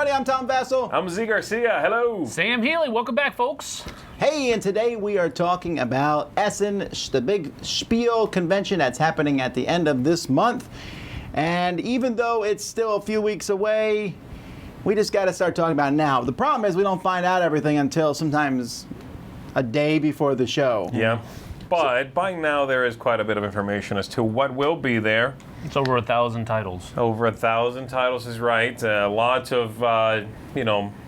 everybody. I'm Tom Vassell. I'm Z Garcia. Hello. Sam Healy. Welcome back, folks. Hey, and today we are talking about Essen, the big SPIEL convention that's happening at the end of this month. And even though it's still a few weeks away, we just got to start talking about it now. The problem is we don't find out everything until sometimes a day before the show. Yeah. But by now there is quite a bit of information as to what will be there. It's over 1,000 titles. Over 1,000 titles is right. Lots of,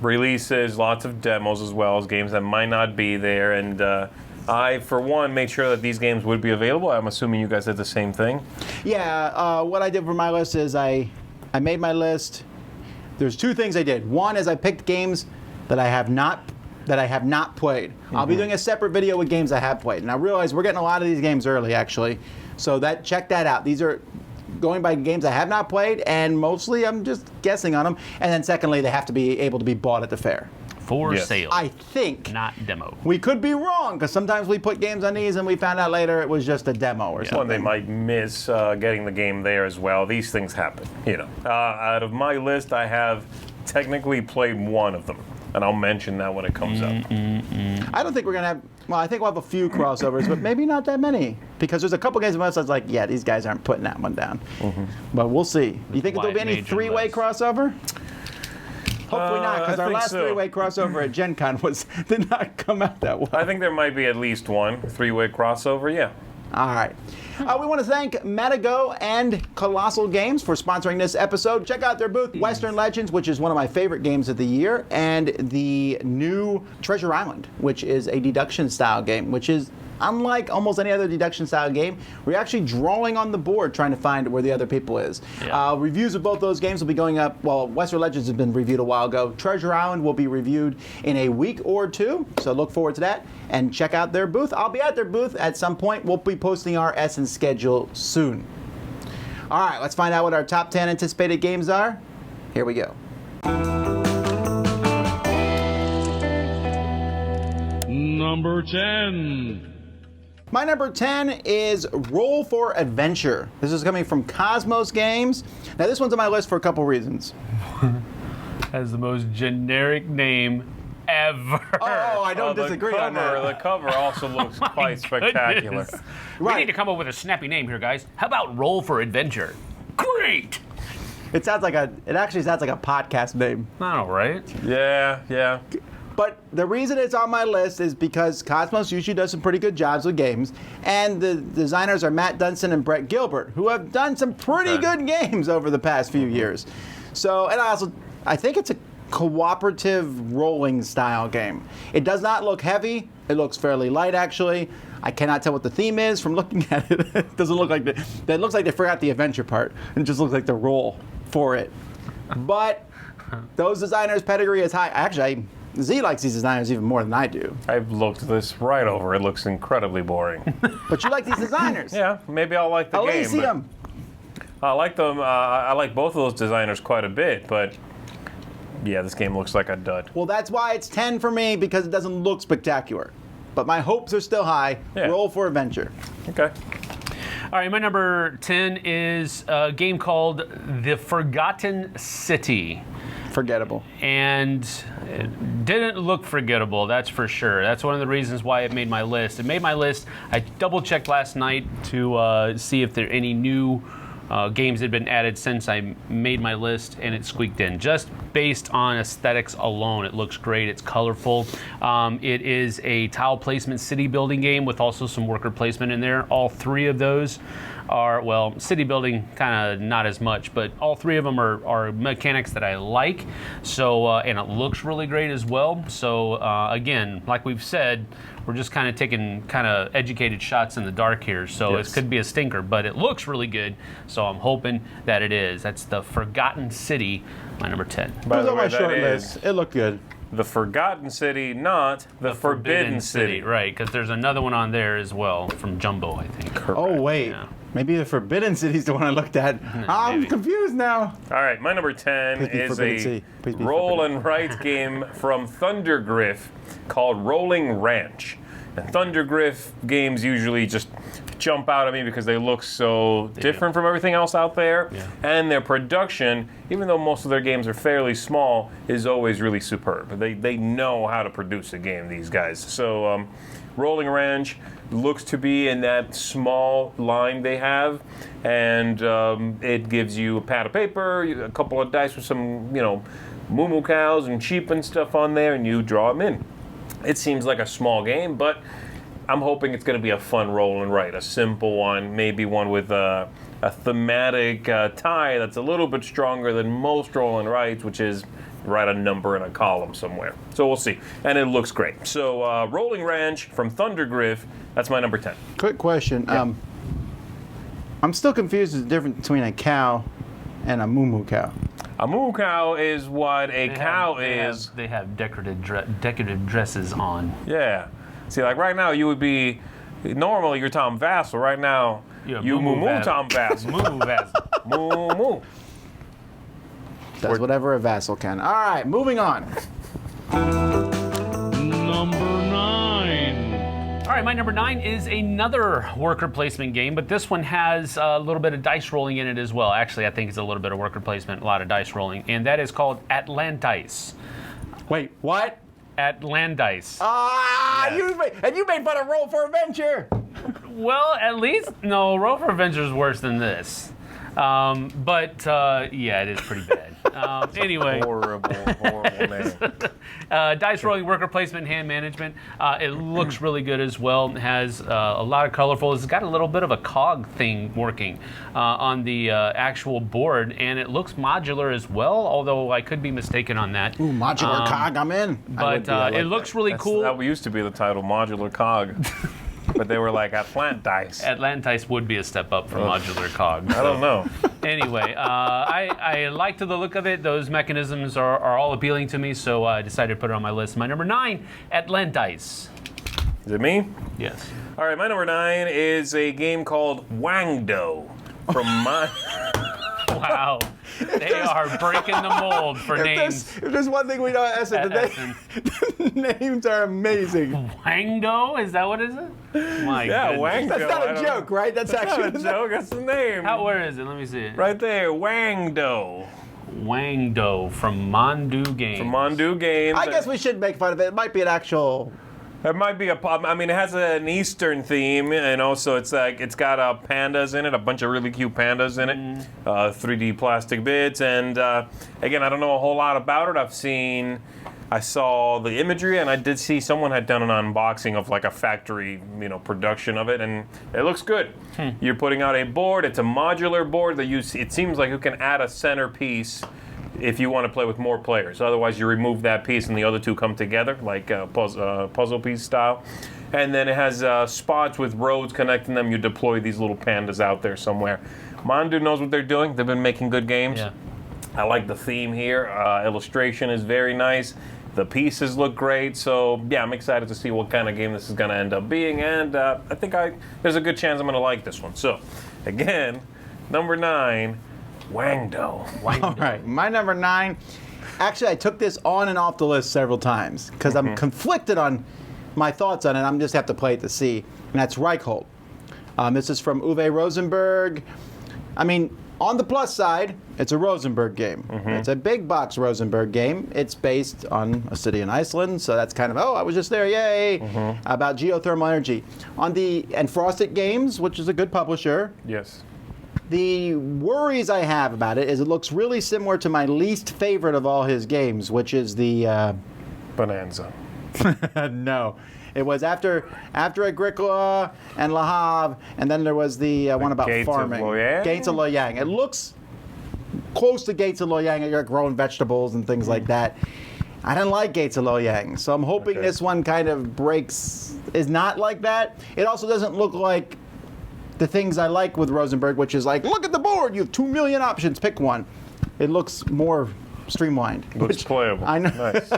releases, lots of demos as well as games that might not be there. And I, for one, made sure that these games would be available. I'm assuming you guys did the same thing. Yeah, what I did for my list is I made my list. There's two things I did. One is I picked games that I have not played. I'll be doing a separate video with games I have played. And I realize we're getting a lot of these games early, actually. So check that out. These are going by games I have not played, and mostly I'm just guessing on them. And then secondly, they have to be able to be bought at the fair. For sale. I think. Not demo. We could be wrong, because sometimes we put games on these and we found out later it was just a demo or something. Well, they might miss getting the game there as well. These things happen, out of my list, I have technically played one of them. And I'll mention that when it comes up. I don't think we're going to have, well, I think we'll have a few crossovers, but maybe not that many. Because there's a couple games of us that's like, yeah, these guys aren't putting that one down. But we'll see. You think there'll be any three-way crossover? Hopefully not, because our last three-way crossover at Gen Con did not come out that well. I think there might be at least one three-way crossover, yeah. All right. We want to thank Metago and Colossal Games for sponsoring this episode. Check out their booth, Western Legends, which is one of my favorite games of the year, and the new Treasure Island, which is a deduction-style game, which is unlike almost any other deduction-style game. We're actually drawing on the board trying to find where the other people is. Yeah. Reviews of both those games will be going up. Well, Western Legends has been reviewed a while ago. Treasure Island will be reviewed in a week or two, so look forward to that. And check out their booth. I'll be at their booth at some point. We'll be posting our Essen schedule soon. All right, let's find out what our top 10 anticipated games are. Here we go. Number 10. My number 10 is Roll for Adventure. This is coming from Cosmos Games. Now, this one's on my list for a couple reasons. Has the most generic name ever. Oh, I don't disagree on that. The cover also looks quite spectacular. We need to come up with a snappy name here, guys. How about Roll for Adventure? Great! It actually sounds like a podcast name. I know, right? Yeah. But the reason it's on my list is because Cosmos usually does some pretty good jobs with games, and the designers are Matt Dunson and Brett Gilbert, who have done some pretty good games over the past few years. So, and I think it's a cooperative rolling style game. It does not look heavy. It looks fairly light, actually. I cannot tell what the theme is from looking at it. It doesn't look like it looks like they forgot the adventure part. It just looks like the roll for it. But those designers' pedigree is high. Actually, Z likes these designers even more than I do. I've looked this right over. It looks incredibly boring. But you like these designers. Yeah, maybe I'll like the game. I'll let you see them. I like them. I like both of those designers quite a bit, but yeah, this game looks like a dud. Well, that's why it's 10 for me, because it doesn't look spectacular. But my hopes are still high. Yeah. Roll for Adventure. Okay. All right, my number 10 is a game called The Forgotten City. Forgettable. And it didn't look forgettable, that's for sure. That's one of the reasons why it made my list. It made my list. I double-checked last night to see if there are any new games that had been added since I made my list, and it squeaked in. Just based on aesthetics alone, it looks great. It's colorful. It is a tile placement city building game with also some worker placement in there. All three of those are, well, city building kind of not as much, but all three of them are mechanics that I like. So, and it looks really great as well. So, again, like we've said, we're just kind of taking kind of educated shots in the dark here. So It could be a stinker, but it looks really good. So I'm hoping that it is. That's The Forgotten City, my number 10. By the on way, my short list. It looked good. The Forgotten City, not the Forbidden City. Right, because there's another one on there as well from Jumbo, I think. Correct. Oh, wait. Yeah. Maybe the Forbidden City's the one I looked at. I'm confused now. All right, my number 10 is a roll and write game from Thundergriff called Rolling Ranch. And Thundergriff games usually just jump out at me because they look so different from everything else out there. Yeah. And their production, even though most of their games are fairly small, is always really superb. They know how to produce a game, these guys. So Rolling Ranch looks to be in that small line they have, and it gives you a pad of paper, a couple of dice with some, moo cows and sheep and stuff on there, and you draw them in. It seems like a small game, but I'm hoping it's going to be a fun roll and write, a simple one, maybe one with a thematic tie that's a little bit stronger than most roll and writes, which is write a number in a column somewhere. So we'll see. And it looks great. So Rolling Ranch from Thundergriff, that's my number 10. Quick question. Yeah. I'm still confused with the difference between a cow and a moo cow. A moo cow is what a cow is. They have decorative dresses on. Yeah. See, like right now, you would be, normally you're Tom Vassell. Right now, you moo Tom Vassell. Moo Vassell. Moo moo. Does whatever a vassal can. All right, moving on. Number 9. All right, my number 9 is another worker placement game, but this one has a little bit of dice rolling in it as well. Actually, I think it's a little bit of worker placement, a lot of dice rolling, and that is called Atlantis. Wait, what? Atlantis. Ah, Yes. you made fun of Roll for Adventure. Well, at least, no, Roll for Adventure is worse than this. But yeah, it is pretty bad. Anyway. Horrible name. Dice rolling, worker placement, hand management. It looks really good as well. It has a lot of colorful. It's got a little bit of a cog thing working on the actual board, and it looks modular as well, although I could be mistaken on that. Ooh, modular cog, I'm in. But it looks really cool. That used to be the title, Modular Cog. But they were like Atlantis. Atlantis would be a step up from modular cog. I don't know. Anyway, I liked the look of it. Those mechanisms are all appealing to me, so I decided to put it on my list. My number 9, Atlantis. Is it me? Yes. All right, my number 9 is a game called Wangdo from my... Wow. They are breaking the mold for names. If there's one thing we know at Essen, the names are amazing. Wangdo? Is that what it is? My Yeah, goodness. Wangdo. That's not a joke, right? That's That's actually not a joke, that's the name. Where is it? Let me see it. Right there, Wangdo. Wangdo from Mondu Games. From Mondu Games. I guess we should make fun of it. It might be an actual... It might be it has an Eastern theme, and also it's got pandas in it, a bunch of really cute pandas in it, 3D plastic bits, and again, I don't know a whole lot about it. I saw the imagery, and I did see someone had done an unboxing of like a factory, production of it, and it looks good. You're putting out a board. It's a modular board that it seems like you can add a centerpiece if you want to play with more players. Otherwise, you remove that piece and the other two come together, like puzzle piece style. And then it has spots with roads connecting them. You deploy these little pandas out there somewhere. Mondu knows what they're doing. They've been making good games. Yeah. I like the theme here. Illustration is very nice. The pieces look great. So, yeah, I'm excited to see what kind of game this is going to end up being. And I think there's a good chance I'm going to like this one. So, again, number 9, Wangdo. All right, my number 9. Actually, I took this on and off the list several times because I'm conflicted on my thoughts on it. I'm just have to play it to see, and that's Reichhold. This is from Uwe Rosenberg. I mean, on the plus side, it's a Rosenberg game. It's a big box Rosenberg game. It's based on a city in Iceland, so that's kind of, I was just there, yay, about geothermal energy. And Frosted Games, which is a good publisher. Yes. The worries I have about it is it looks really similar to my least favorite of all his games, which is the... Bonanza. No. It was after Agricola and Le Havre, and then there was the one about Gates of farming. Loyang? Gates of Loyang. It looks close to Gates of Loyang. You're growing vegetables and things like that. I didn't like Gates of Loyang, so I'm hoping this one kind of is not like that. It also doesn't look like the things I like with Rosenberg, which is like, look at the board, you have 2 million options, pick one. It looks more streamlined. Looks playable. I know. Nice.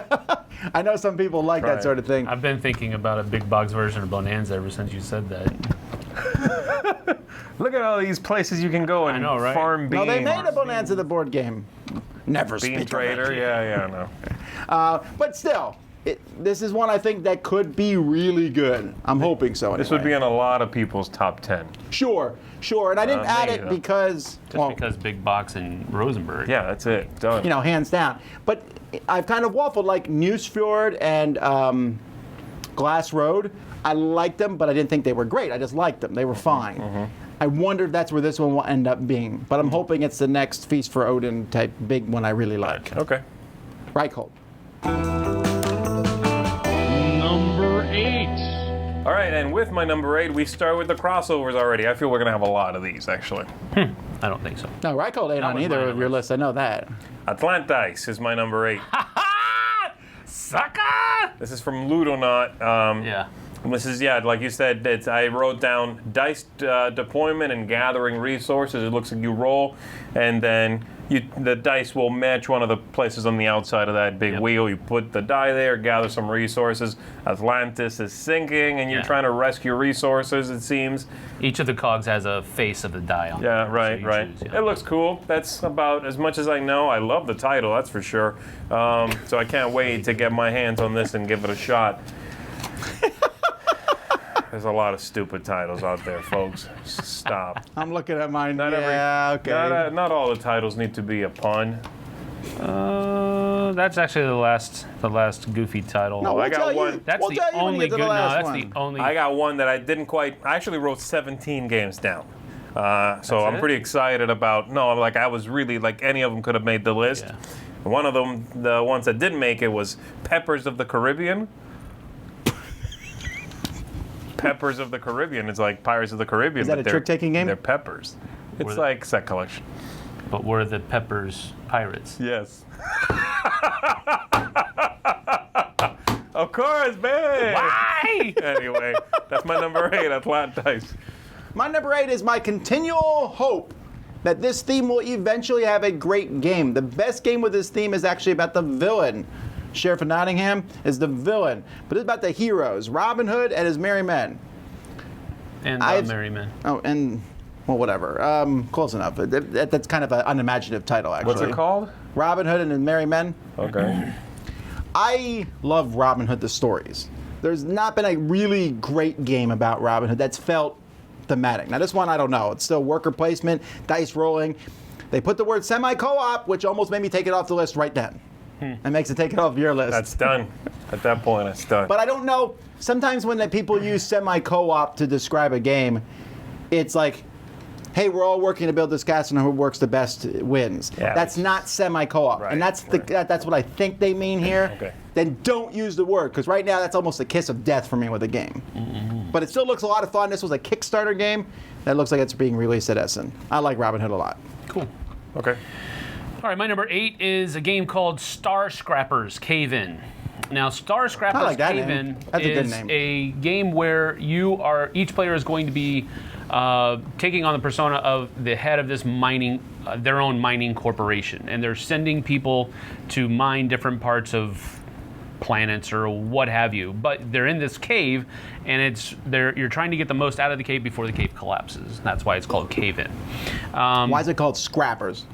I know some people like Try that sort of thing. I've been thinking about a big box version of Bonanza ever since you said that. Look at all these places you can go and farm beans. No, they made a Bonanza the board game. Never Bean speak Trader, of it. yeah, I know. But still, this is one I think that could be really good. I'm hoping so. Anyway. This would be in a lot of people's top 10. Sure. And I didn't add it maybe, because Because Big Box and Rosenberg. Yeah, that's it. Done. hands down. But I've kind of waffled like Newsfjord and Glass Road. I liked them, but I didn't think they were great. I just liked them. They were fine. I wonder if that's where this one will end up being. But I'm hoping it's the next Feast for Odin type big one I really like. Okay. Right, Cole? Number 8. All right, and with my number 8, we start with the crossovers already. I feel we're going to have a lot of these, actually. I don't think so. No, Right, Cole ain't Not on with either mine, of your lists. I know that. Atlantis is my number 8. Sucker! This is from Ludonaut. Yeah. This is, like you said, I wrote down dice deployment and gathering resources. It looks like you roll, and then the dice will match one of the places on the outside of that big wheel. You put the die there, gather some resources. Atlantis is sinking, and you're trying to rescue resources, it seems. Each of the cogs has a face of the die on it. Yeah, right, So you right. choose, It looks cool. That's about as much as I know. I love the title, that's for sure. So I can't wait to get my hands on this and give it a shot. There's a lot of stupid titles out there, folks. Stop. I'm looking at mine. Not okay. Not all the titles need to be a pun. That's actually the last goofy title. No, I got one. That's we'll the tell you when you only get to good. the No, last that's one. the only. I got one that I didn't quite. I actually wrote 17 games down. So I'm it? pretty excited about. No, I was really any of them could have made the list. Yeah. One of them, the ones that didn't make it, was Peppers of the Caribbean. Peppers of the Caribbean. It's like Pirates of the Caribbean. Is that but a they're- trick-taking game? They're peppers. It's the- like set collection. But we're the Peppers pirates. Yes. Of course, man. Why? Anyway, that's my number 8, Atlantis. My number 8 is my continual hope that this theme will eventually have a great game. The best game with this theme is actually about the villain. Sheriff of Nottingham is the villain, but it's about the heroes, Robin Hood and his merry men. And I've- Merry Men. Oh, and, well, whatever. Close enough. That's kind of an unimaginative title, actually. What's it called? Robin Hood and his merry men. Okay. I love Robin Hood, the stories. There's not been a really great game about Robin Hood that's felt thematic. Now, this one, I don't know. It's still worker placement, dice rolling. They put the word semi-co-op, which almost made me take it off the list right then. It makes it take it off your list. That's done. At that point, it's done. But I don't know. Sometimes when the people use semi-co-op to describe a game, it's like, hey, we're all working to build this castle, and who works the best wins. Yeah, That's not semi-co-op, Right, and that's right. that's what I think they mean here. Okay. Then don't use the word, because right now that's almost a kiss of death for me with a game. But it still looks a lot of fun. This was a Kickstarter game that looks like it's being released at Essen. I like Robin Hood a lot. Cool. Okay. All right, my number 8 is a game called Star Scrappers Cave In. Now, Star Scrappers I like that Cave name. In That's a good is name. a game where each player is going to be taking on the persona of the head of this their own mining corporation, and they're sending people to mine different parts of planets or what have you. But they're in this cave, and you're trying to get the most out of the cave before the cave collapses. That's why it's called Cave In. Why is it called Scrappers?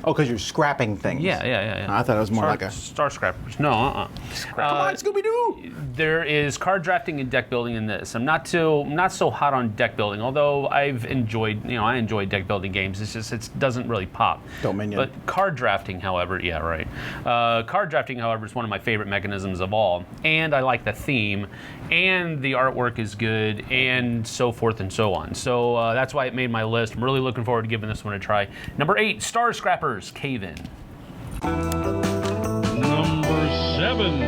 Oh, because you're scrapping things. Yeah. I thought it was more like a... Star Scrappers. No, Come on, Scooby-Doo! There is card drafting and deck building in this. I'm not so hot on deck building, although I've enjoyed, I enjoy deck building games. It's just it doesn't really pop. Dominion. But card drafting, however, yeah, right. Card drafting, however, is one of my favorite mechanisms of all, and I like the theme, and the artwork is good, and so forth and so on. So that's why it made my list. I'm really looking forward to giving this one a try. Number 8, Star Scrappers Cave In. Number 7.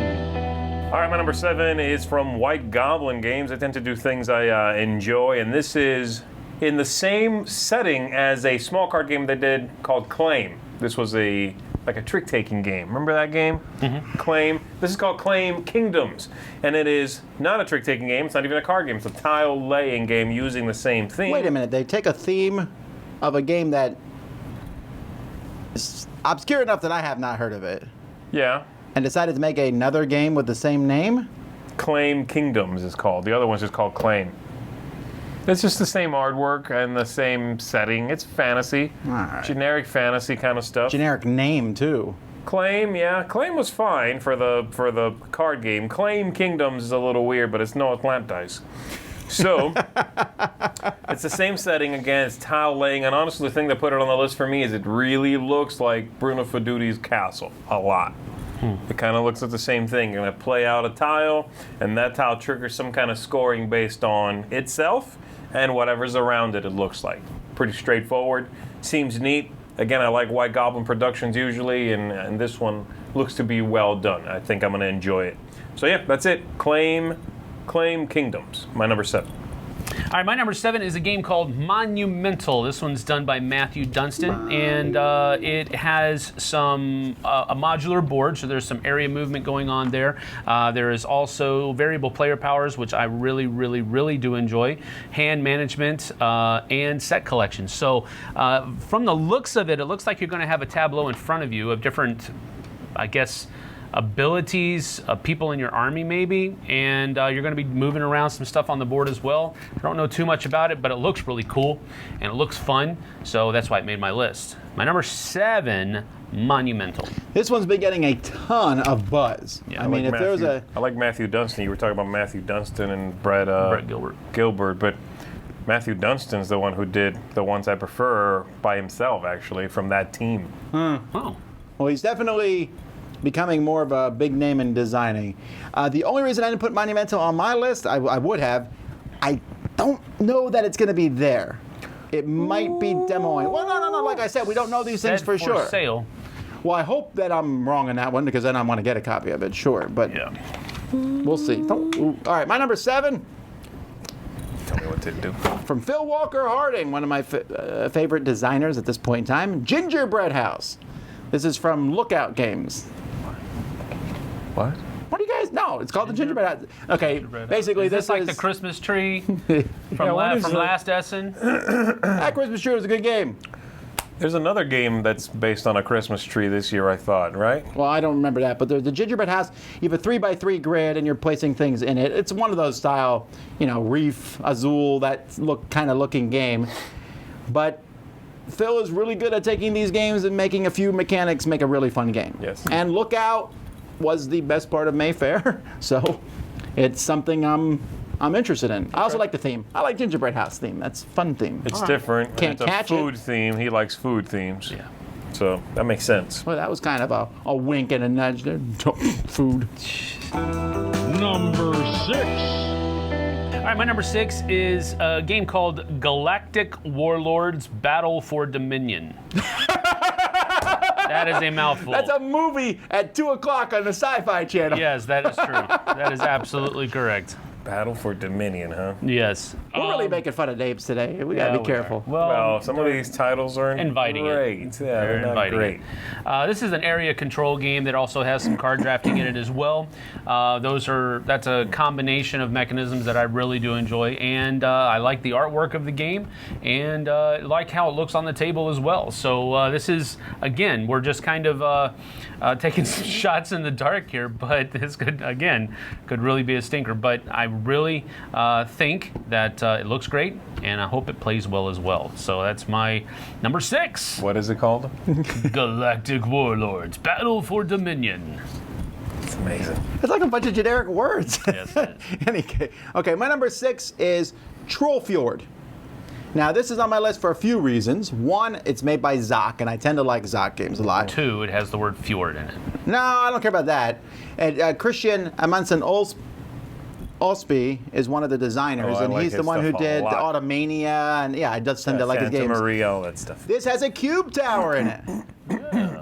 All right, my number 7 is from White Goblin Games. I tend to do things I enjoy, and this is in the same setting as a small card game they did called Claim. This was like a trick-taking game. Remember that game? Mm-hmm. Claim. This is called Claim Kingdoms, and it is not a trick-taking game. It's not even a card game. It's a tile-laying game using the same theme. Wait a minute. They take a theme of a game that is obscure enough that I have not heard of it, Yeah. and decided to make another game with the same name? Claim Kingdoms is called. The other one's just called Claim. It's just the same artwork and the same setting. It's fantasy. All right. Generic fantasy kind of stuff. Generic name, too. Claim, yeah. Claim was fine for the card game. Claim Kingdoms is a little weird, but it's no Atlantis. So, it's the same setting again. It's tile laying, and honestly, the thing that put it on the list for me is it really looks like Bruno Feduti's castle a lot. It kind of looks like the same thing. You're going to play out a tile, and that tile triggers some kind of scoring based on itself and whatever's around it. It looks like pretty straightforward. Seems neat. Again, I like White Goblin Productions usually, and this one looks to be well done. I think I'm going to enjoy it. So yeah, that's it. Claim Kingdoms, my number 7. All right, my number 7 is a game called Monumental. This one's done by Matthew Dunstan, and it has some a modular board, so there's some area movement going on there. There is also variable player powers, which I really, really, really do enjoy, hand management, and set collection. So from the looks of it, it looks like you're going to have a tableau in front of you of different, I guess, abilities of people in your army maybe, and you're going to be moving around some stuff on the board as well. I don't know too much about it, but it looks really cool and it looks fun, so that's why it made my list. My number 7, Monumental. This one's been getting a ton of buzz. Yeah, I mean, if there was a... I like Matthew Dunstan. You were talking about Matthew Dunstan and Brett Gilbert, but Matthew Dunstan's the one who did the ones I prefer by himself, actually, from that team. Oh. Well, he's definitely becoming more of a big name in designing. The only reason I didn't put Monumental on my list, I would have, I don't know that it's going to be there. It might be demoing. Well, no. Like I said, we don't know these things for sure. Sale. Well, I hope that I'm wrong on that one, because then I want to get a copy of it, sure. But Yeah. we'll see. All right, my number 7. Tell me what to do. From Phil Walker Harding, one of my favorite designers at this point in time, Gingerbread House. This is from Lookout Games. What? What do you guys know? It's called the Gingerbread House. Okay, basically Is this like is... the Christmas tree Yeah, what is from the- last Essen? That Christmas tree was a good game. There's another game that's based on a Christmas tree this year, I thought, right? Well, I don't remember that, but the Gingerbread House, you have a 3x3 grid and you're placing things in it. It's one of those style, Reef, Azul, that looking game. But Phil is really good at taking these games and making a few mechanics make a really fun game. Yes. And Lookout was the best part of Mayfair, so it's something I'm interested in. I also like the theme. I like Gingerbread House theme. That's a fun theme. It's different. Can't it's catch a it. food theme. He likes food themes. Yeah. So that makes sense. Well, that was kind of a wink and a nudge there. Food. Number 6. All right, my number 6 is a game called Galactic Warlords Battle for Dominion. That is a mouthful. That's a movie at 2 o'clock on the Sci-Fi Channel. Yes, that is true. That is absolutely correct. Battle for Dominion, huh? Yes. We're really making fun of names today. We gotta yeah, be we careful. Well, some of these titles are inviting great. it. Yeah, they're not inviting great. it. This is an area control game that also has some card drafting in it as well. That's a combination of mechanisms that I really do enjoy, and I like the artwork of the game, and like how it looks on the table as well. So this is, again, we're just kind of taking some shots in the dark here, but this could really be a stinker. But I really think that it looks great, and I hope it plays well as well. So that's my number 6. What is it called? Galactic Warlords Battle for Dominion. It's amazing. It's like a bunch of generic words. Yes, it is. Okay, my number 6 is Trollfjord. Now, this is on my list for a few reasons. One, it's made by Zoc, and I tend to like Zoc games a lot. 2, it has the word fjord in it. No, I don't care about that. And Christian Amundsen Olsby is one of the designers, I and like he's the his one who stuff a did lot. Automania, and yeah, I just tend to like his Santa games. Maria, all that stuff. This has a cube tower in it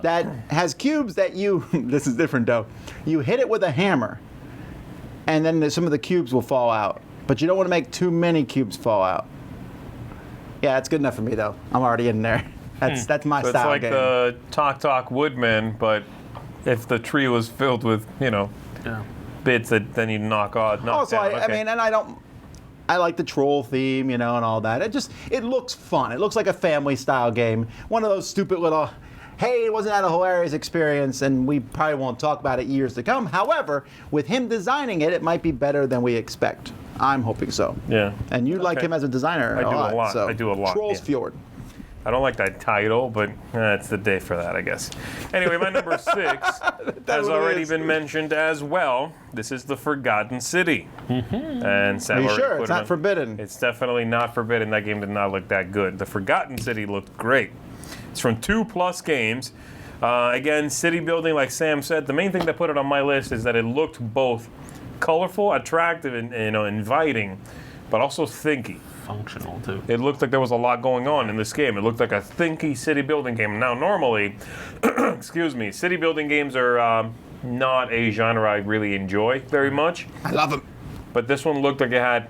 that has cubes that you, this is different though, you hit it with a hammer, and then some of the cubes will fall out. But you don't want to make too many cubes fall out. Yeah, it's good enough for me though. I'm already in there. That's my So it's style like game. the Talk Woodman, but if the tree was filled with, Yeah. bits that then you knock Also, down. I mean, and I like the troll theme, and all that. It looks fun. It looks like a family style game. One of those stupid little, hey, wasn't that a hilarious experience? And we probably won't talk about it years to come. However, with him designing it, it might be better than we expect. I'm hoping so. Yeah. And you like Okay. him as a designer I do a lot. So. I do a lot, Trolls yeah. Fjord. I don't like that title, but it's the day for that, I guess. Anyway, my number 6 has already been mentioned as well. This is The Forgotten City. And Sam Are you already sure? put It's it not in. forbidden. It's definitely not forbidden. That game did not look that good. The Forgotten City looked great. It's from 2+ games. Again, city building, like Sam said, the main thing that put it on my list is that it looked both colorful, attractive, and inviting, but also thinky. Functional too. It looked like there was a lot going on in this game. It looked like a thinky city building game. Now, normally, excuse me, city building games are not a genre I really enjoy very much. I love them. But this one looked like it had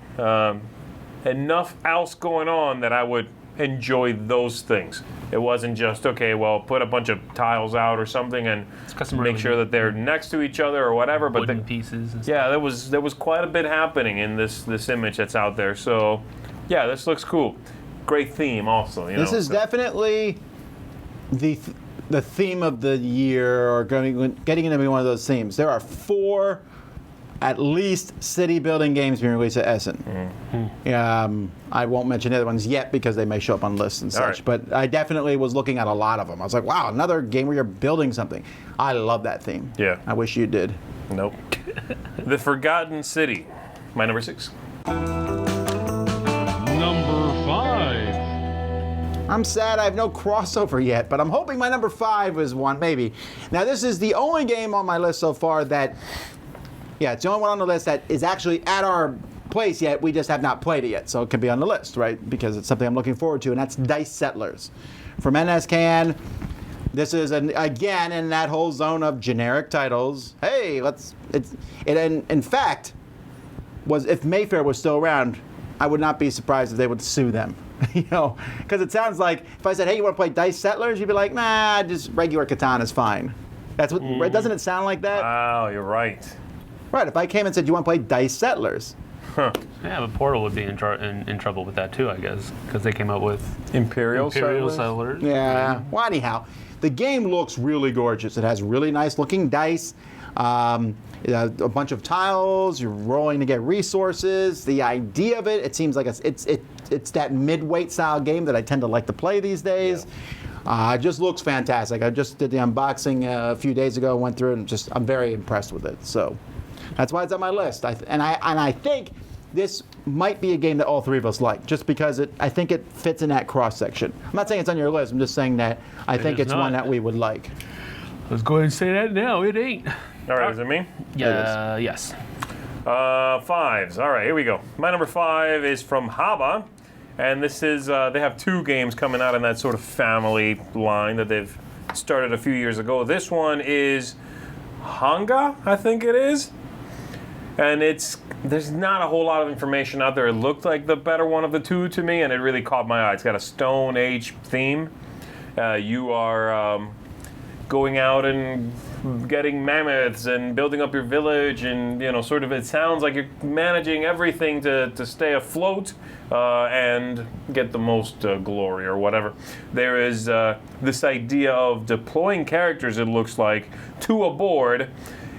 enough else going on that I would enjoy those things. It wasn't just, okay, well, put a bunch of tiles out or something and make sure that they're next to each other or whatever. But Wooden pieces. And yeah, there was quite a bit happening in this image that's out there. So, yeah, this looks cool. Great theme, also. This is definitely the theme of the year, or getting into be one of those themes. There are 4, at least, city building games being released at Essen. I won't mention the other ones yet because they may show up on lists and such. right. But I definitely was looking at a lot of them. I was like, wow, another game where you're building something. I love that theme. Yeah. I wish you did. Nope. The Forgotten City. My number 6. Number 5. I'm sad I have no crossover yet, but I'm hoping my number 5 is one, maybe. Now, this is the only game on my list so far that, it's the only one on the list that is actually at our place yet. We just have not played it yet, so it can be on the list, right? Because it's something I'm looking forward to, and that's Dice Settlers. From NSCAN, this is, again, in that whole zone of generic titles. Hey, in fact, if Mayfair was still around, I would not be surprised if they would sue them. Because it sounds like if I said, hey, you want to play Dice Settlers? You'd be like, nah, just regular Catan is fine. That's what, right? Doesn't it sound like that? Wow, you're right. Right, if I came and said, you want to play Dice Settlers? Yeah, but Portal would be in trouble with that too, I guess, because they came up with Imperial Settlers. Yeah. Well, anyhow, the game looks really gorgeous. It has really nice looking dice, a bunch of tiles. You're rolling to get resources. The idea of it seems like it's that mid-weight style game that I tend to like to play these days. It just looks fantastic. I just did the unboxing a few days ago, went through it, and I'm very impressed with it. So that's why it's on my list. I think this might be a game that all 3 of us like, just because I think it fits in that cross section. I'm not saying it's on your list. I'm just saying that I think it's one that we would like. Let's go ahead and say that now. It ain't. All right, is it me? Yeah. Yes. 5s. All right, here we go. My number 5 is from Haba, and this is they have 2 games coming out in that sort of family line that they've started a few years ago. This one is Hanga, I think it is, and there's not a whole lot of information out there. It looked like the better one of the 2 to me, and it really caught my eye. It's got a Stone Age theme. You are going out and getting mammoths and building up your village, and sort of, it sounds like you're managing everything to stay afloat and get the most glory or whatever. There is this idea of deploying characters, it looks like, to a board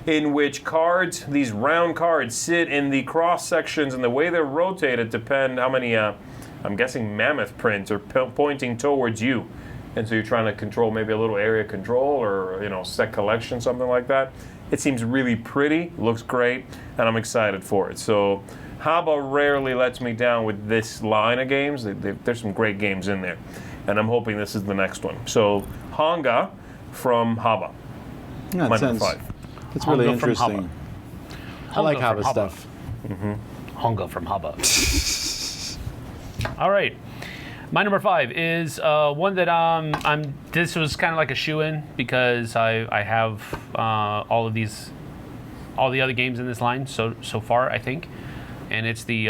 in which cards, these round cards, sit in the cross sections, and the way they're rotated depend how many I'm guessing mammoth prints are pointing towards you. And so you're trying to control maybe a little area control or, set collection, something like that. It seems really pretty, looks great, and I'm excited for it. So Haba rarely lets me down with this line of games. There's some great games in there, and I'm hoping this is the next one. So Hanga from Haba. Yeah, My number 5. It's really Hanga from interesting. I like Hanga Haba from stuff. Honga from Haba. All right. My number 5 is one that this was kind of like a shoe-in because I have all the other games in this line so far, I think, and it's the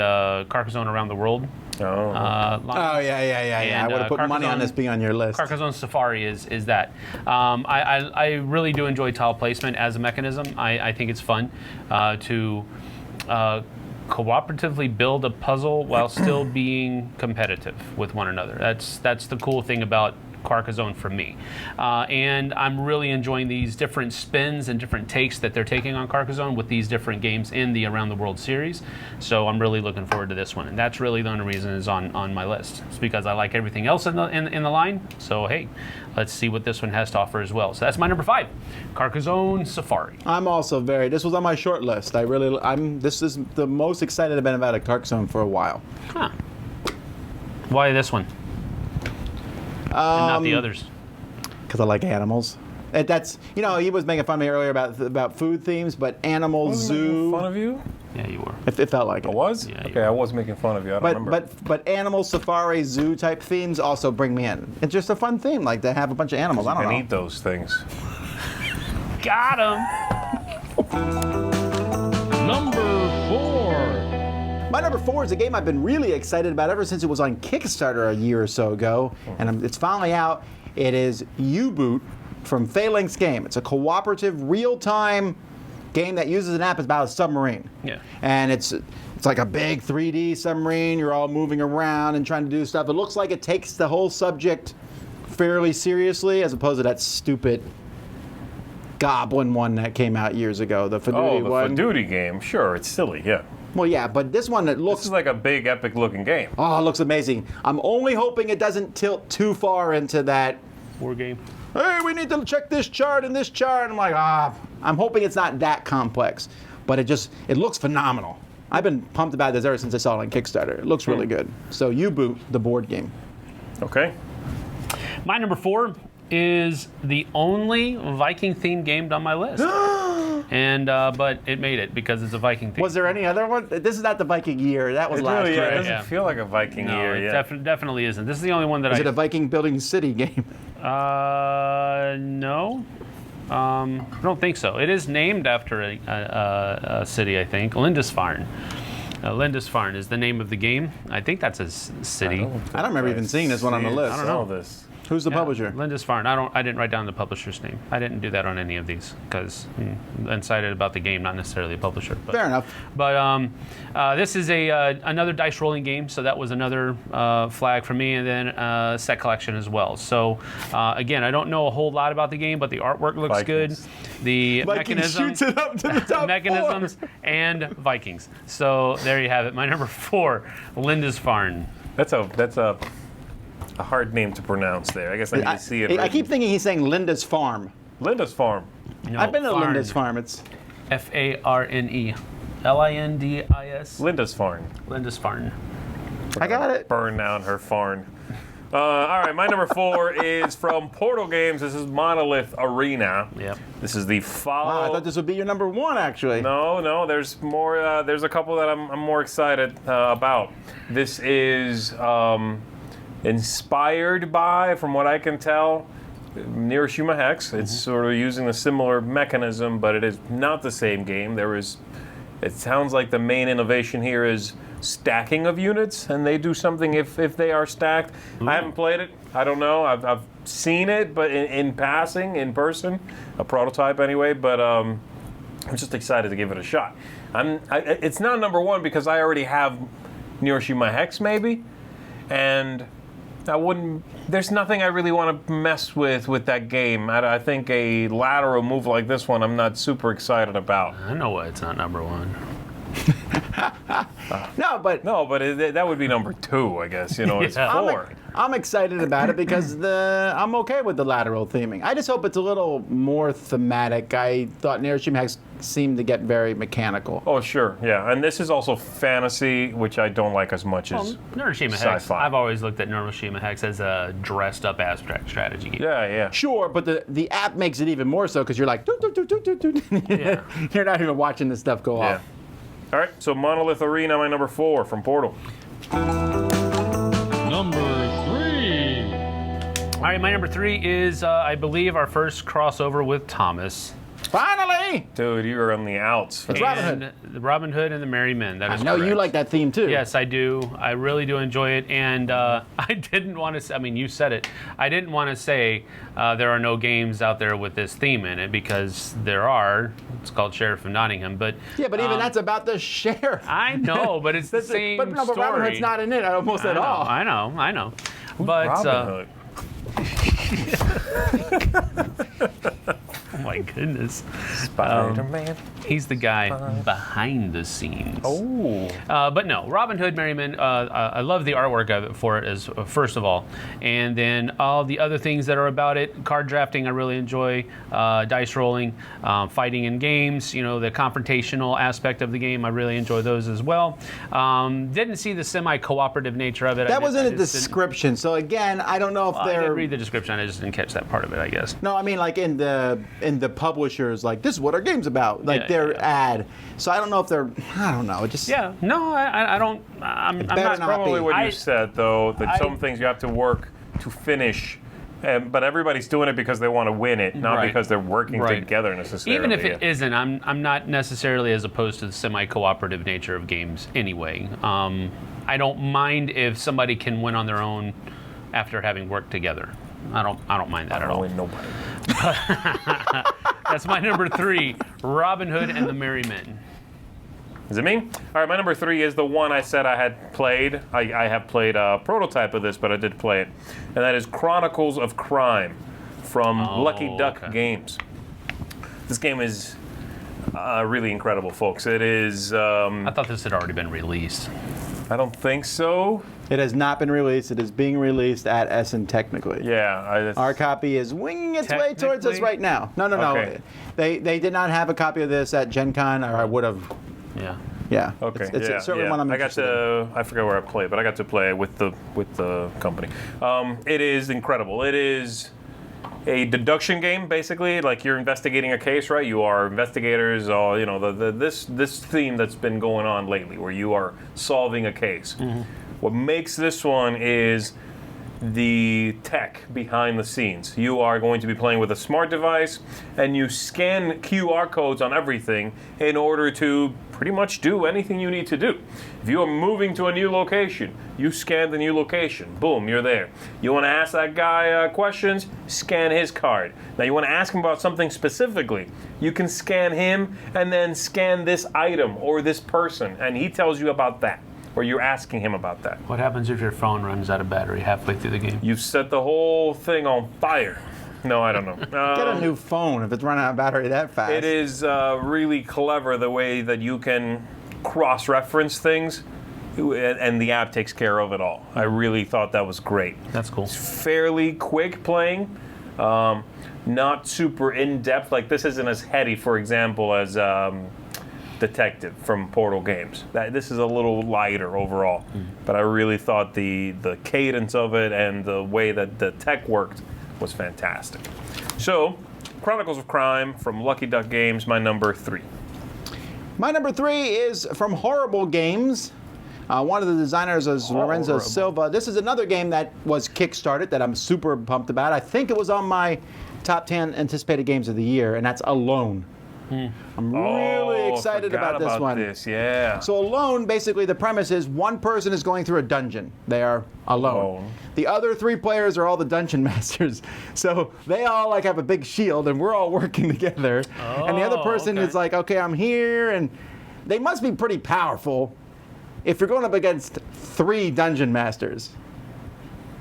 Carcassonne Around the World. Yeah. I would have put money on this being on your list. Carcassonne Safari is that. I really do enjoy tile placement as a mechanism. I think it's fun to cooperatively build a puzzle while still being competitive with one another. That's the cool thing about Carcassonne for me. And I'm really enjoying these different spins and different takes that they're taking on Carcassonne with these different games in the Around the World series. So I'm really looking forward to this one. And that's really the only reason it's on my list. It's because I like everything else in the line. So hey, let's see what this one has to offer as well. So that's my number 5, Carcassonne Safari. I'm also this was on my short list. This is the most excited I've been about a Carcassonne for a while. Huh. Why this one? And not the others. Because I like animals. That's he was making fun of me earlier about food themes, but animal zoo. Making fun of you? Yeah, you were. It felt like it. I was? Yeah, okay, I was making fun of you. I don't remember. But animal safari zoo type themes also bring me in. It's just a fun theme, like to have a bunch of animals. I don't You can know. eat those things. Got him. Number 4. My number 4 is a game I've been really excited about ever since it was on Kickstarter a year or so ago, and it's finally out. It is U-Boot from Phalanx Game. It's a cooperative, real-time game that uses an app about a submarine. Yeah. And it's like a big 3D submarine. You're all moving around and trying to do stuff. It looks like it takes the whole subject fairly seriously, as opposed to that stupid Goblin one that came out years ago, the Fiduti The one. Fiduti game. Sure, it's silly, yeah. Well, yeah, but this one, it This looks is like a big, epic-looking game. Oh, it looks amazing. I'm only hoping it doesn't tilt too far into that, War game. hey, we need to check this chart and this chart. I'm like, I'm hoping it's not that complex. But it looks phenomenal. I've been pumped about this ever since I saw it on Kickstarter. It looks really good. So U-Boot, the board game. Okay. My number 4 is the only Viking-themed game on my list. And but it made it because it's a Viking theme. Was there any other one? This is not the Viking year. That was It last really year. doesn't yeah. feel like a Viking No, year, it yeah. definitely isn't. This is the only one that Is it a Viking building city game? No. I don't think so. It is named after a city, I think. Lindisfarne. Lindisfarne is the name of the game. I think that's a city. I don't remember even seeing this one on the list. I don't know this. Who's the publisher? Lindisfarne. I didn't write down the publisher's name. I didn't do that on any of these because I'm excited about the game, not necessarily a publisher. But, Fair enough. But this is another dice rolling game, so that was another flag for me, and then set collection as well. So again, I don't know a whole lot about the game, but the artwork looks Vikings. good. The Viking mechanisms, shoots it up to the top mechanisms, and Vikings. So there you have it. My number 4, Lindisfarne. That's a hard name to pronounce there. I guess I need to see it. I written. keep thinking he's saying Linda's Farm. Linda's Farm. No, I've been to Farne. Linda's Farm. It's Farne. Lindis. Linda's Farm. Lindisfarne. I got it. Burn down her farm. All right, my number 4 is from Portal Games. This is Monolith Arena. Yep. This is the follow. Wow, I thought this would be your number 1, actually. No, there's more. There's a couple that I'm more excited about. This is inspired by, from what I can tell, Hiroshima Hex. It's sort of using a similar mechanism, but it is not the same game. It sounds like the main innovation here is stacking of units, and they do something if they are stacked. I haven't played it. I don't know. I've seen it, but in passing, in person, a prototype anyway. But I'm just excited to give it a shot. It's not number 1 because I already have Hiroshima Hex, maybe, and there's nothing I really want to mess with that game. I think a lateral move like this one I'm not super excited about. I know why it's not number 1. No, but that would be number 2, I guess. It's Yeah. 4. I'm excited about it because I'm okay with the lateral theming. I just hope it's a little more thematic. I thought Hiroshima Hex seemed to get very mechanical. Oh, sure, yeah. And this is also fantasy, which I don't like as much as Hiroshima Hex. sci-fi. I've always looked at Hiroshima Hex as a dressed up abstract strategy game. Yeah. Sure, but the app makes it even more so because you're like, doot, doot, doot, doot, doot, doot. Yeah. You're not even watching this stuff go Yeah. off. All right, so Monolith Arena, my number 4 from Portal. Number 3. All right, my number 3 is, I believe, our first crossover with Thomas. Finally! Dude, you are on the outs. It's Robin Hood. The Robin Hood and the Merry Men. That I is know you correct. like that theme too. Yes, I do. I really do enjoy it, and I didn't want to. I mean, you said it. I didn't want to say there are no games out there with this theme in it because there are. It's called Sheriff of Nottingham, but Yeah, but even that's about the sheriff. I know, but it's the same But no, but story. Robin Hood's not in it almost at all. I know. But Robin Hood. Oh my goodness. Spider-Man. He's the guy behind the scenes. Oh. But no, Robin Hood Merry Men, I love the artwork of it for it, as first of all. And then all the other things that are about it. Card drafting, I really enjoy. Dice rolling, fighting in games, the confrontational aspect of the game, I really enjoy those as well. Didn't see the semi-cooperative nature of it. That was in a description, so again, I don't know if I they're... didn't read the description, I just didn't catch that part of it, I guess. No, I mean like in the publishers, like, this is what our game's about, like their ad. So I don't know if they're, I don't know, it just... Yeah, no, I don't, I'm better not... not Probably be. what you said, though, that some things you have to work to finish. But everybody's doing it because they want to win it, not Right. because they're working Right. together necessarily. Even if it isn't, I'm not necessarily as opposed to the semi-cooperative nature of games anyway. I don't mind if somebody can win on their own after having worked together. I don't mind that at all. win nobody. That's my number 3, Robin Hood and the Merry Men. Is it me? All right, my number 3 is the one I said I had played. I have played a prototype of this, but I did play it. And that is Chronicles of Crime from Lucky Duck okay. Games. This game is really incredible, folks. It is... I thought this had already been released. I don't think so. It has not been released. It is being released at Essen technically. Yeah. Our copy is winging its way towards us Technically? right now. No. Okay. They did not have a copy of this at Gen Con, or I would have. Yeah. Yeah. Okay. It's certainly one I'm I got interested in. to. I forget where I played, but I got to play with the company. It is incredible. It is a deduction game, basically. Like, you're investigating a case, right? You are investigators, or this theme that's been going on lately, where you are solving a case. Mm-hmm. What makes this one is the tech behind the scenes. You are going to be playing with a smart device, and you scan QR codes on everything in order to pretty much do anything you need to do. If you are moving to a new location, you scan the new location. Boom, you're there. You want to ask that guy questions? Scan his card. Now, you want to ask him about something specifically? You can scan him and then scan this item or this person, and he tells you about that, or you're asking him about that. What happens if your phone runs out of battery halfway through the game? You set the whole thing on fire. No, I don't know. Get a new phone if it's running out of battery that fast. It is really clever the way that you can cross-reference things, and the app takes care of it all. I really thought that was great. That's cool. It's fairly quick playing, not super in-depth. Like, this isn't as heady, for example, as Detective from Portal Games. This is a little lighter overall, but I really thought the cadence of it and the way that the tech worked was fantastic. So, Chronicles of Crime from Lucky Duck Games, my number 3. My number 3 is from Horrible Games. One of the designers is Lorenzo Horrible. Silva. This is another game that was kickstarted that I'm super pumped about. I think it was on my top 10 anticipated games of the year, and that's Alone. I'm really excited about this one. Yeah. So Alone, basically the premise is one person is going through a dungeon. They are alone. The other 3 players are all the dungeon masters. So they all like have a big shield and we're all working together. And the other person is like, okay, I'm here, and they must be pretty powerful if you're going up against 3 dungeon masters.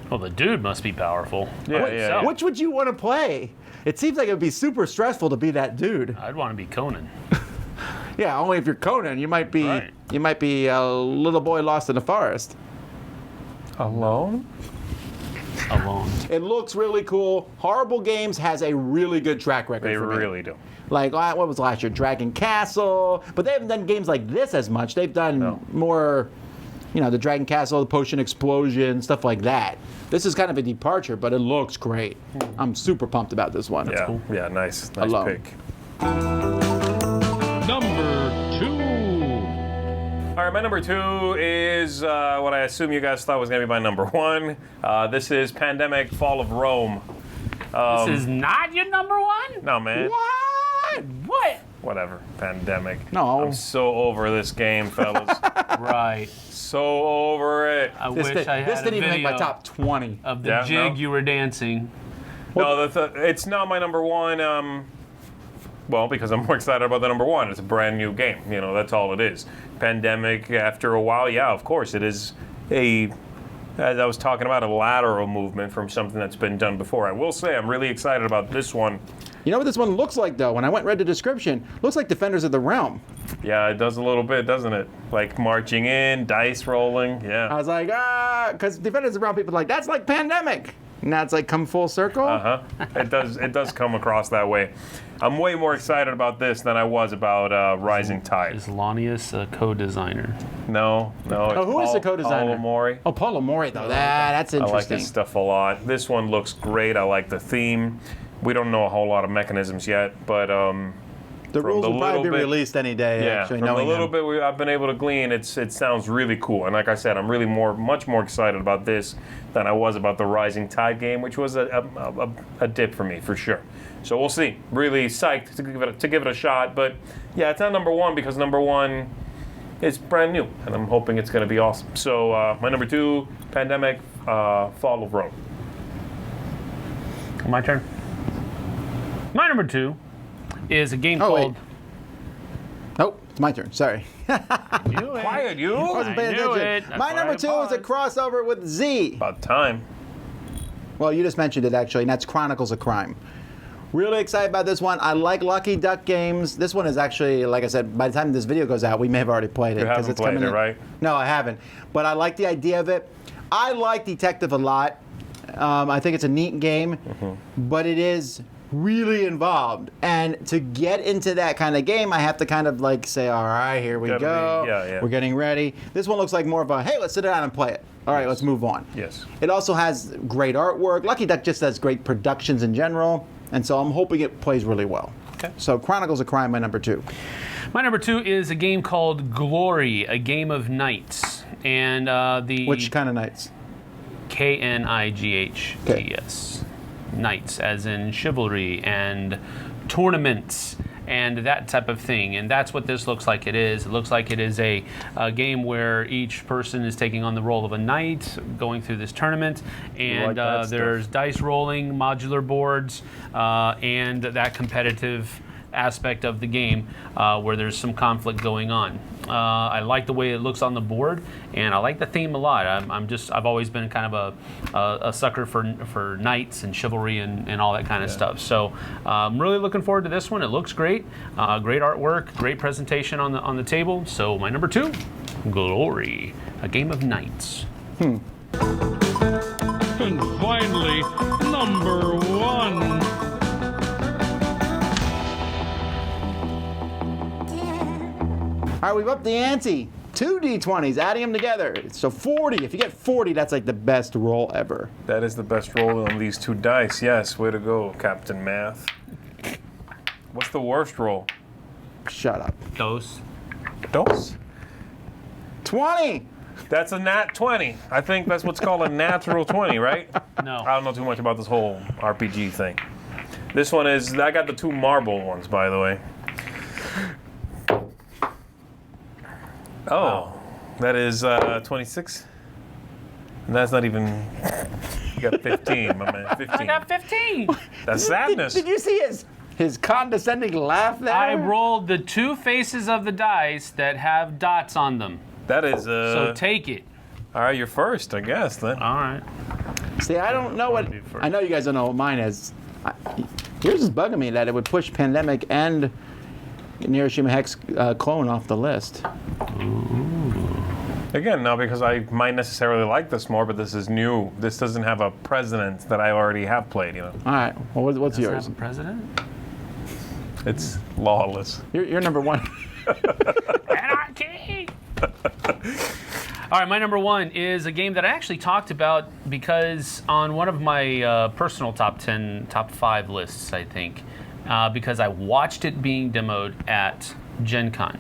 Well, the dude must be powerful. Yeah. Which would you want to play? It seems like it would be super stressful to be that dude. I'd want to be Conan. Yeah, only if you're Conan, you might be Right. you might be a little boy lost in the forest. Alone? Alone. It looks really cool. Horrible Games has a really good track record They for me. really do. Like, what was last year? Dragon Castle. But they haven't done games like this as much. They've done more, the Dragon Castle, the Potion Explosion, stuff like that. This is kind of a departure, but it looks great. I'm super pumped about this one. Yeah, yeah, nice Alone. pick. Number 2. All right, my number 2 is what I assume you guys thought was going to be my number 1. This is Pandemic: Fall of Rome. This is not your number 1? No, man. What? Whatever. Pandemic. No. I'm so over this game, fellas. Right. So over it. I This, wish I had this a didn't even make my video top 20. of the Yeah, jig no. you were dancing. No, it's not my number 1. Well, because I'm more excited about the number 1. It's a brand new game. That's all it is. Pandemic, after a while, yeah, of course, it is a as I was talking about, a lateral movement from something that's been done before. I will say I'm really excited about this one. You know what this one looks like, though? When I went and read the description, looks like Defenders of the Realm. Yeah, it does a little bit, doesn't it? Like marching in, dice rolling. Yeah. I was like, because Defenders of the Realm, people are like, that's like Pandemic. Now it's like come full circle. It does come across that way. I'm way more excited about this than I was about Rising Tide. Is Lanius a co-designer? No. Oh, who is the co-designer? Paul Mori. Oh, Paul Mori, though. That's I like interesting. his stuff a lot. This one looks great. I like the theme. We don't know a whole lot of mechanisms yet, but the rules will probably be released any day. yeah, actually, from the knowing little them. bit I've been able to glean, it sounds really cool. And like I said, I'm really much more excited about this than I was about the Rising Tide game, which was a dip for me for sure. So we'll see. Really psyched to give it a shot. But yeah, it's not number one because number one is brand new, and I'm hoping it's going to be awesome. So my number 2, Pandemic, Fall of Rome. My turn. My number 2 is a game Oh, called. wait. Nope, it's my turn. Sorry. Quiet, you. Wasn't paying I knew attention. it. That's My why number I 2 is a paused. crossover with Z. About time. Well, you just mentioned it, actually, and that's Chronicles of Crime. Really excited about this one. I like Lucky Duck games. This one is actually, like I said, by the time this video goes out, we may have already played it. You 'cause haven't it's played coming it, in- right? No, I haven't. But I like the idea of it. I like Detective a lot. I think it's a neat game, but it is really involved. And to get into that kind of game, I have to kind of like say, all right, here we Gotta go. be- yeah. We're getting ready. This one looks like more of a, hey, let's sit down and play it. All right, let's move on. Yes. It also has great artwork. Lucky Duck just has great productions in general, and so I'm hoping it plays really well. Okay. So Chronicles of Crime, my number 2. My number 2 is a game called Glory, a game of knights, and the Which kind of nights? Knights, knights, as in chivalry and tournaments and that type of thing. And that's what this looks like it is. It looks like it is a game where each person is taking on the role of a knight going through this tournament. And like that there's stuff. dice rolling, modular boards, and that competitive aspect of the game where there's some conflict going on. I like the way it looks on the board, and I like the theme a lot. I've always been kind of a sucker for knights and chivalry and all that kind of stuff. So I'm really looking forward to this one. It looks great, great artwork, great presentation on the table. So my number 2, Glory, a game of knights. And finally, number 1. All right, we've upped the ante. 2 D20s, adding them together. So 40. If you get 40, that's like the best roll ever. That is the best roll on these 2 dice. Yes, way to go, Captain Math. What's the worst roll? Shut up. Those. 20. That's a nat 20. I think that's what's called a natural 20, right? No. I don't know too much about this whole RPG thing. This one is, I got the 2 marble ones, by the way. Oh, that is 26? And that's not even, you got 15, my man, 15. I got 15. That's sadness. Did you see his condescending laugh there? I rolled the 2 faces of the dice that have dots on them. That is, So take it. all right, you're first, I guess, then. All right. See, I don't know what. be first. I know you guys don't know what mine is. Yours is bugging me that it would push Pandemic and Hiroshima Hex clone off the list. Again, not because I might necessarily like this more, but this is new. This doesn't have a precedent that I already have played, you know. All right. Well, what's Does it yours? have a president? It's lawless. You're number 1. Anarchy! All right, my number 1 is a game that I actually talked about because on one of my personal top 5 lists, I think, because I watched it being demoed at Gen Con.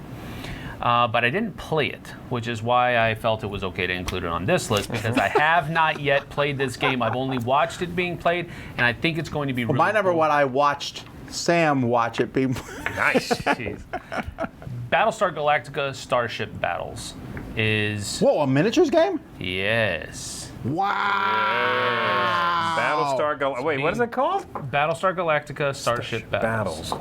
But I didn't play it, which is why I felt it was okay to include it on this list, because I have not yet played this game. I've only watched it being played, and I think it's going to be really My number cool. 1, I watched Sam watch it be. Nice. Jeez. Battlestar Galactica Starship Battles is... Whoa, a miniatures game? Yes. Wow. Battlestar Wait, what is it called? Battlestar Galactica Starship Battles.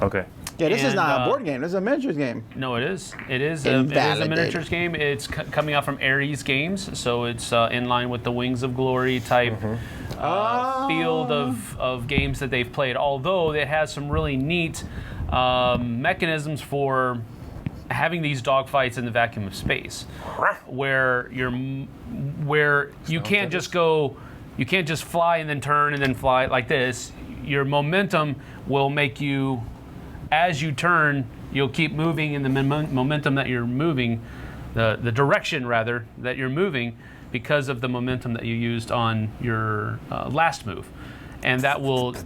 Okay. Yeah, this is And, not a board game. This is a miniatures game. No, it is. It is a miniatures game. It's coming out from Ares Games, so it's in line with the Wings of Glory type field of games that they've played. Although it has some really neat mechanisms for having these dogfights in the vacuum of space, where you can't just go, you can't just fly and then turn and then fly like this. Your momentum will make you, as you turn, you'll keep moving in the momentum that you're moving, the direction rather that you're moving, because of the momentum that you used on your last move, and that will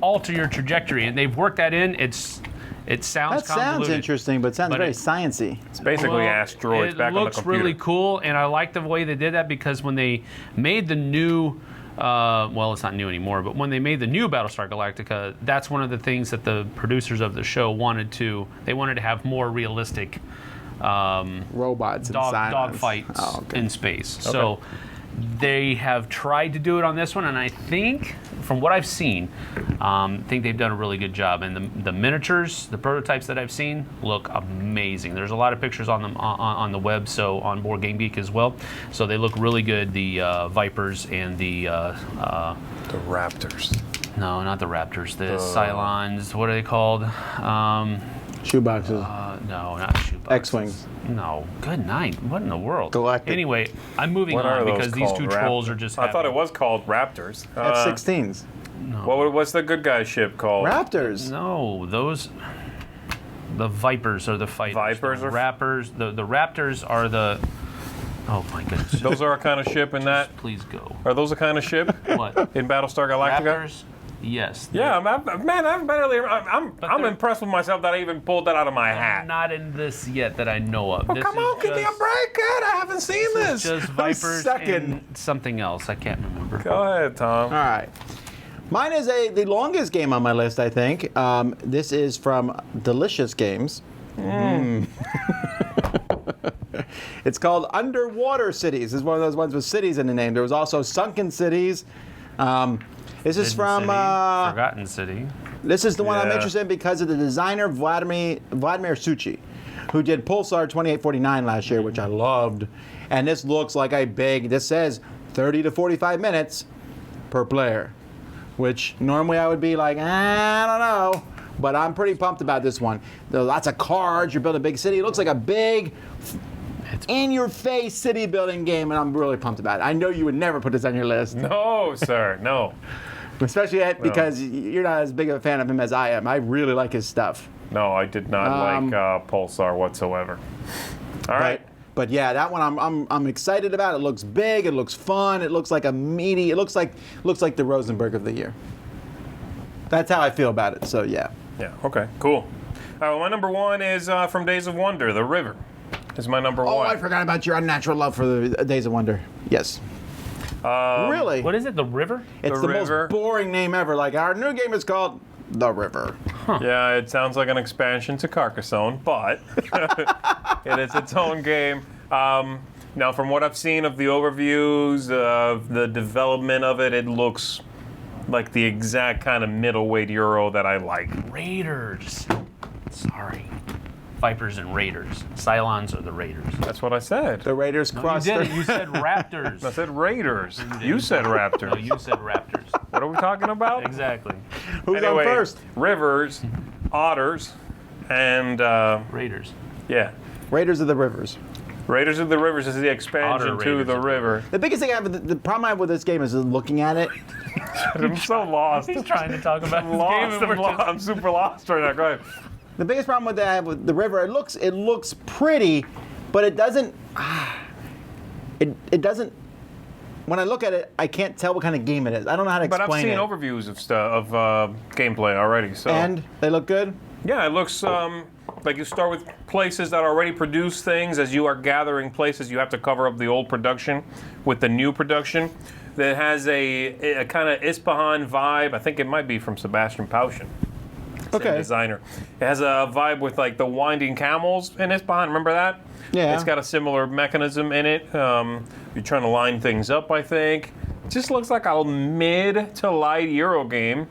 alter your trajectory. And they've worked that in. It sounds That sounds convoluted, interesting, but it sounds very sciencey. It's basically asteroids back on the computer. It looks really cool, and I like the way they did that, because when they made the new well, it's not new anymore, but when they made the new Battlestar Galactica, that's one of the things that the producers of the show wanted to have more realistic Robots and dogfights in space. Okay. So they have tried to do it on this one, and I think, from what I've seen, I think they've done a really good job. And the miniatures, the prototypes that I've seen, look amazing. There's a lot of pictures on them on the web, so on Board Game Geek as well. So they look really good. The Vipers and the Raptors. No, not the Raptors. The Cylons. What are they called? Shoeboxes. No, not shoeboxes. X-Wings. No. Good night. What in the world? Galactic. Anyway, I'm moving on because these two trolls are just I thought it was called Raptors. F-16s. No. What's the good guy ship called? Raptors. No, the Vipers are the fighters. Vipers the are... Rappers. The Raptors are the... Oh my goodness. Those are a kind of ship in that? Please go. Are those a kind of ship? What? In Battlestar Galactica? Raptors? Yes. Yeah, I'm impressed with myself that I even pulled that out of my hat. Not in this yet that I know of. Oh, come on, give me a break, kid. I haven't seen this. Just Vipers and something else. I can't remember. Go ahead, Tom. All right. Mine is the longest game on my list, I think. This is from Delicious Games. It's called Underwater Cities. It's one of those ones with cities in the name. There was also Sunken Cities. This is from Forgotten City. This is the one I'm interested in because of the designer Vladimir Suchi, who did Pulsar 2849 last year, which I loved. And this looks like this says 30 to 45 minutes per player, which normally I would be like, I don't know. But I'm pretty pumped about this one. There are lots of cards. You're building a big city. It looks like a big, in-your-face city-building game, and I'm really pumped about it. I know you would never put this on your list. No, sir, no. Especially because you're not as big of a fan of him as I am. I really like his stuff. No, I did not like Pulsar whatsoever. All right. But yeah, that one I'm excited about. It looks big. It looks fun. It looks like a meaty. It looks like the Rosenberg of the year. That's how I feel about it. So yeah. Yeah. Okay. Cool. Well, my number one is from Days of Wonder. The River is my number one. Oh, I forgot about your unnatural love for the Days of Wonder. Yes. Really? What is it? The River? It's the most boring name ever. Like, our new game is called The River. Huh. Yeah, it sounds like an expansion to Carcassonne, but it is its own game. Now, from what I've seen of the overviews, of the development of it, it looks like the exact kind of middleweight Euro that I like. Raiders. Sorry. Vipers and Raiders. Cylons are the Raiders. That's what I said. The Raiders crossed. You did it. You said Raptors. I said Raiders. You said Raptors. No, you said Raptors. What are we talking about? Exactly. Who's on first? Rivers, otters, and Raiders. Yeah. Raiders of the Rivers. Raiders of the Rivers is the expansion to the river. The biggest thing I have, the problem I have with this game is looking at it. I'm so lost. He's trying to talk about this game. I'm super lost right now. Go ahead. The biggest problem with that I have with the river, it looks pretty, but it doesn't. It doesn't. When I look at it, I can't tell what kind of game it is. I don't know how to explain it. But I've seen overviews of stuff of gameplay already. So. And they look good. Yeah, it looks like you start with places that already produce things. As you are gathering places, you have to cover up the old production with the new production. That has a kind of Ispahan vibe. I think it might be from Sebastian Paushin. Okay. Designer. It has a vibe with like the winding camels in Ispahan. Remember that? Yeah. It's got a similar mechanism in it. You're trying to line things up, I think. It just looks like a mid to light Euro game.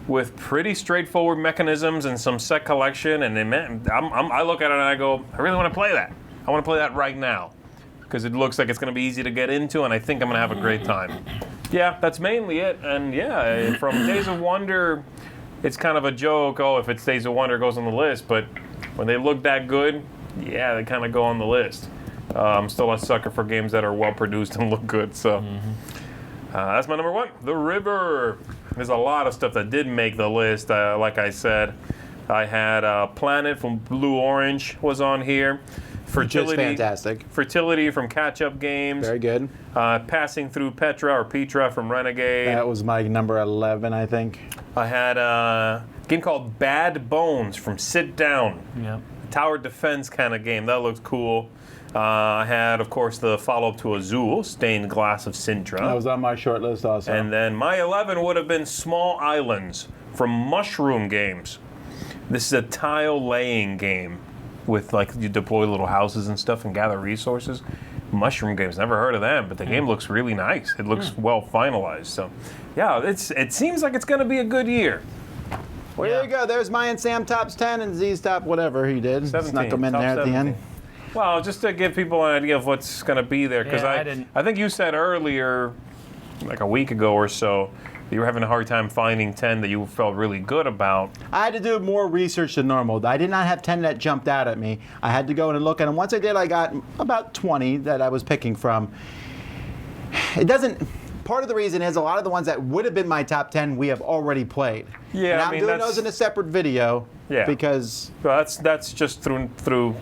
with pretty straightforward mechanisms and some set collection. And I look at it and I go, I really want to play that. I want to play that right now because it looks like it's going to be easy to get into, and I think I'm going to have a great time. Yeah, that's mainly it. And yeah, from Days of Wonder, it's kind of a joke. Oh, if it's Days of Wonder, it goes on the list. But when they look that good, yeah, they kind of go on the list. I'm still a sucker for games that are well produced and look good. So that's my number one, The River. There's a lot of stuff that didn't make the list. Like I said, I had Planet from Blue Orange was on here. Fertility, fantastic. Fertility from Catch Up Games. Very good. Passing Through Petra from Renegade. That was my number 11, I think. I had a game called Bad Bones from Sit Down. Yep. Tower defense kind of game. That looked cool. I had, of course, the follow-up to Azul, Stained Glass of Sintra. That was on my short list also. And then my 11 would have been Small Islands from Mushroom Games. This is a tile laying game with, like, you deploy little houses and stuff and gather resources. Mushroom Games, never heard of them, but the game looks really nice. It looks well finalized. So, yeah, it seems like it's going to be a good year. Well, there you go. There's my and Sam tops 10 and Z's top whatever he did. 17, Snuck them in top there at 17. the end. Well, just to give people an idea of what's going to be there, because Yeah, I think you said earlier, like a week ago or so, that you were having a hard time finding 10 that you felt really good about. I had to do more research than normal. I did not have 10 that jumped out at me. I had to go in and look at them. Once I did, I got about 20 that I was picking from. It doesn't... Part of the reason is a lot of the ones that would have been my top 10 we have already played. Yeah, and I I'm mean, doing those in a separate video. Yeah. Because... Well, that's just through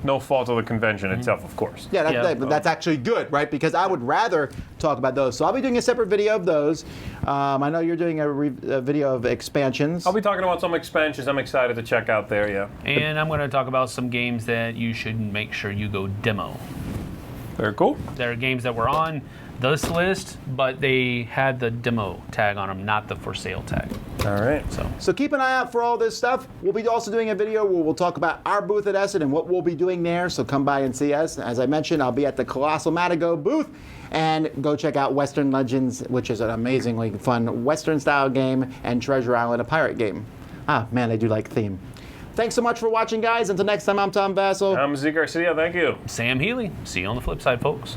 no fault of the convention itself, of course. Yeah, Yeah. that's actually good, right? Because I would rather talk about those. So I'll be doing a separate video of those. I know you're doing a video of expansions. I'll be talking about some expansions I'm excited to check out there, yeah. And I'm going to talk about some games that you should make sure you go demo. Very cool. There are games that were on this list, but they had the demo tag on them, not the for sale tag. All right. So keep an eye out for all this stuff. We'll be also doing a video where we'll talk about our booth at Essen and what we'll be doing there. So come by and see us. As I mentioned, I'll be at the Colossal Matago booth. And go check out Western Legends, which is an amazingly fun Western-style game, and Treasure Island, a pirate game. Ah, man, I do like theme. Thanks so much for watching, guys. Until next time, I'm Tom Vassell. I'm Z Garcia. Thank you. Sam Healy. See you on the flip side, folks.